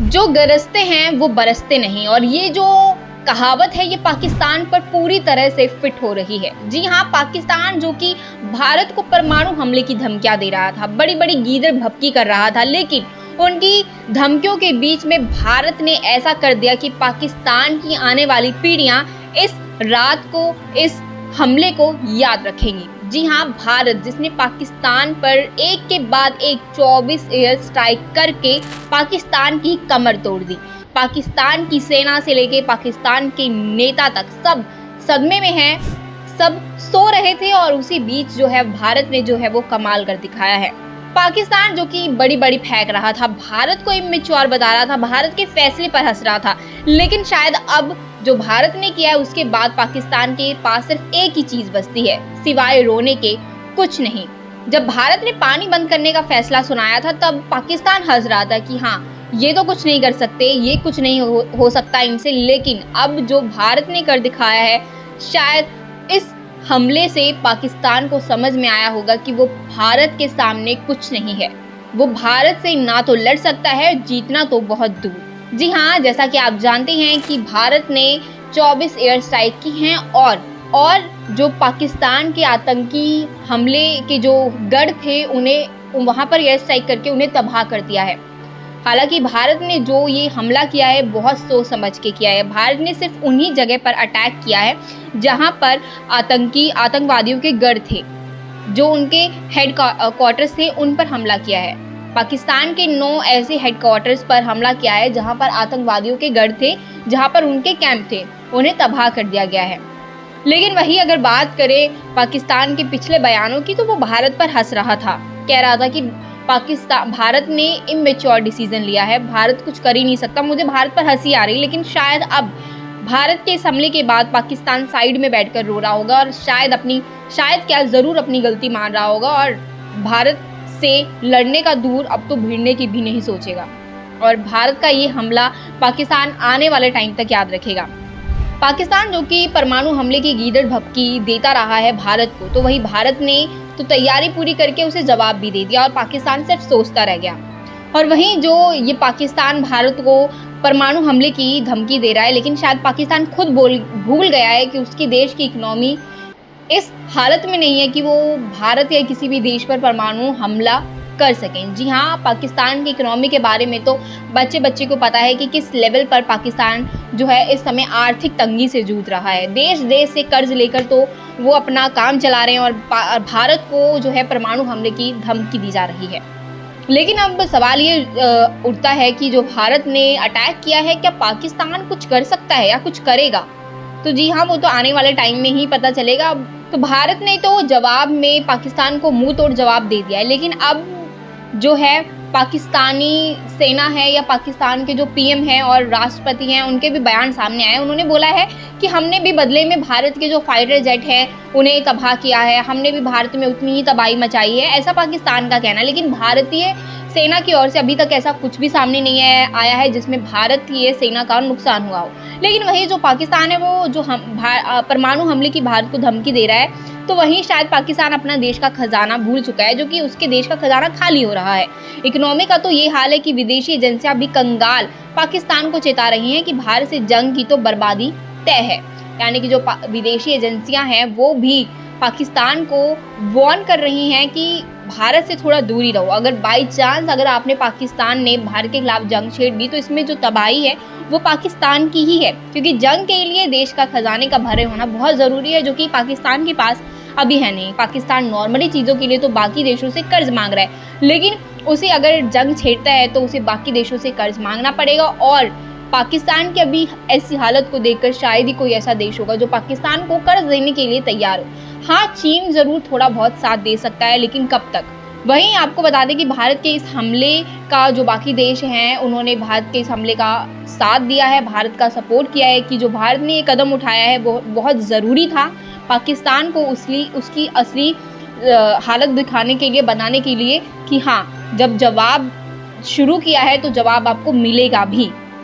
जो गरजते हैं वो बरसते नहीं, और ये जो कहावत है ये पाकिस्तान पर पूरी तरह से फिट हो रही है। जी हाँ, पाकिस्तान जो कि भारत को परमाणु हमले की धमकियां दे रहा था, बड़ी बड़ी गीदड़ भभकी कर रहा था, लेकिन उनकी धमकियों के बीच में भारत ने ऐसा कर दिया कि पाकिस्तान की आने वाली पीढ़ियां इस रात को, इस हमले को याद रखेंगी। जी हाँ, भारत जिसने पाकिस्तान पर एक के बाद एक 24 एयर स्ट्राइक करके पाकिस्तान की कमर तोड़ दी। पाकिस्तान की सेना से लेके पाकिस्तान के नेता तक सब सदमे में हैं, सब सो रहे थे, और उसी बीच जो है भारत ने जो है वो कमाल कर दिखाया है। पाकिस्तान जो कि बड़ी बड़ी फेंक रहा था, भारत को इमेच्योर बता रहा था, भारत के फैसले पर हंस रहा था, लेकिन शायद अब जो भारत ने किया है उसके बाद पाकिस्तान के पास सिर्फ एक ही चीज बचती है, सिवाय रोने के कुछ नहीं। जब भारत ने पानी बंद करने का फैसला सुनाया था तब पाकिस्तान हंस रहा था कि हाँ, ये तो कुछ नहीं कर सकते, ये कुछ नहीं हो सकता इनसे, लेकिन अब जो भारत ने कर दिखाया है, शायद इस हमले से पाकिस्तान को समझ में आया होगा कि वो भारत के सामने कुछ नहीं है। वो भारत से ना तो लड़ सकता है, जीतना तो बहुत दूर। जी हाँ, जैसा कि आप जानते हैं कि भारत ने 24 एयर स्ट्राइक की हैं, और जो पाकिस्तान के आतंकी हमले के जो गढ़ थे उन्हें वहाँ पर एयर स्ट्राइक करके उन्हें तबाह कर दिया है। हालांकि भारत ने जो ये हमला किया है बहुत सोच समझ के किया है। भारत ने सिर्फ उन्हीं जगह पर अटैक किया है जहां पर आतंकवादियों के गढ़ थे, जो उनके हेड क्वार्टर्स थे, उन पर हमला किया है। पाकिस्तान के 9 ऐसे हेड क्वार्टर्स पर हमला किया है जहां पर आतंकवादियों के गढ़ थे, जहां पर उनके कैंप थे, उन्हें तबाह कर दिया गया है। लेकिन वही अगर बात करें पाकिस्तान के पिछले बयानों की, तो वो भारत पर हंस रहा था, कह रहा था कि भारत ने इमेच्योर डिसीजन लिया है, भारत कुछ कर ही नहीं सकता। मुझे भारत पर हंसी आ रही, लेकिन शायद अब भारत के इस हमले के बाद पाकिस्तान साइड में बैठकर रो रहा होगा, और ज़रूर अपनी गलती मान रहा होगा, और भारत से लड़ने का दूर अब तो भिड़ने की भी नहीं सोचेगा। और भारत का ये हमला पाकिस्तान आने वाले टाइम तक याद रखेगा। पाकिस्तान जो कि परमाणु हमले की गीदड़ भभकी देता रहा है भारत को, तो वही भारत ने तो तैयारी पूरी करके उसे जवाब भी दे दिया, और पाकिस्तान सिर्फ सोचता रह गया। और वहीं जो ये पाकिस्तान भारत को परमाणु हमले की धमकी दे रहा है, लेकिन शायद पाकिस्तान खुद भूल गया है कि उसकी देश की इकोनॉमी इस हालत में नहीं है कि वो भारत या किसी भी देश पर परमाणु हमला कर सकें। जी हाँ, पाकिस्तान की इकोनॉमी के बारे में तो बच्चे को पता है कि किस लेवल पर पाकिस्तान जो है इस समय आर्थिक तंगी से जूझ रहा है। देश से कर्ज लेकर तो वो अपना काम चला रहे हैं, और भारत को जो है परमाणु हमले की धमकी दी जा रही है। लेकिन अब सवाल ये उठता है कि जो भारत ने अटैक किया है, क्या पाकिस्तान कुछ कर सकता है या कुछ करेगा? तो जी हाँ, वो तो आने वाले टाइम में ही पता चलेगा। तो भारत ने तो जवाब में पाकिस्तान को मुंह तोड़ जवाब दे दिया है, लेकिन अब जो है पाकिस्तानी सेना है या पाकिस्तान के जो पीएम हैं और राष्ट्रपति हैं, उनके भी बयान सामने आए। उन्होंने बोला है कि हमने भी बदले में भारत के जो फाइटर जेट हैं उन्हें तबाह किया है, हमने भी भारत में उतनी ही तबाही मचाई है, ऐसा पाकिस्तान का कहना है। लेकिन भारतीय सेना की ओर से अभी तक ऐसा कुछ भी सामने नहीं आया है जिसमें भारतीय सेना का नुकसान हुआ हो। लेकिन वही जो पाकिस्तान है वो जो परमाणु हमले की भारत को धमकी दे रहा है, तो वहीं शायद पाकिस्तान अपना देश का खजाना भूल चुका है, जो कि उसके देश का खजाना खाली हो रहा है। इकोनॉमी का तो ये हाल है कि विदेशी एजेंसियां भी कंगाल पाकिस्तान को चेता रही हैं कि भारत से जंग की तो बर्बादी तय है। यानी कि जो विदेशी एजेंसियां हैं वो भी पाकिस्तान को वार्न कर रही हैं कि भारत से थोड़ा दूर ही रहो। अगर बाई चांस अगर आपने पाकिस्तान ने भारत के खिलाफ जंग छेड़ दी, तो इसमें जो तबाही है वो पाकिस्तान की ही है, क्योंकि जंग के लिए देश का खजाने का भरे होना बहुत ज़रूरी है, जो कि पाकिस्तान के पास अभी है नहीं। पाकिस्तान नॉर्मली चीज़ों के लिए तो बाकी देशों से कर्ज मांग रहा है, लेकिन उसे अगर जंग छेड़ता है तो उसे बाकी देशों से कर्ज मांगना पड़ेगा। और पाकिस्तान की अभी ऐसी हालत को देखकर शायद ही कोई ऐसा देश होगा जो पाकिस्तान को कर्ज देने के लिए तैयार हो। हाँ, चीन ज़रूर थोड़ा बहुत साथ दे सकता है, लेकिन कब तक? वहीं आपको बता दें कि भारत के इस हमले का जो बाकी देश हैं उन्होंने भारत के इस हमले का साथ दिया है, भारत का सपोर्ट किया है कि जो भारत ने ये कदम उठाया है वो बहुत ज़रूरी था पाकिस्तान को उसकी असली हालत दिखाने के लिए, बनाने के लिए कि हाँ, जब जवाब शुरू किया है तो जवाब आपको मिलेगा भी।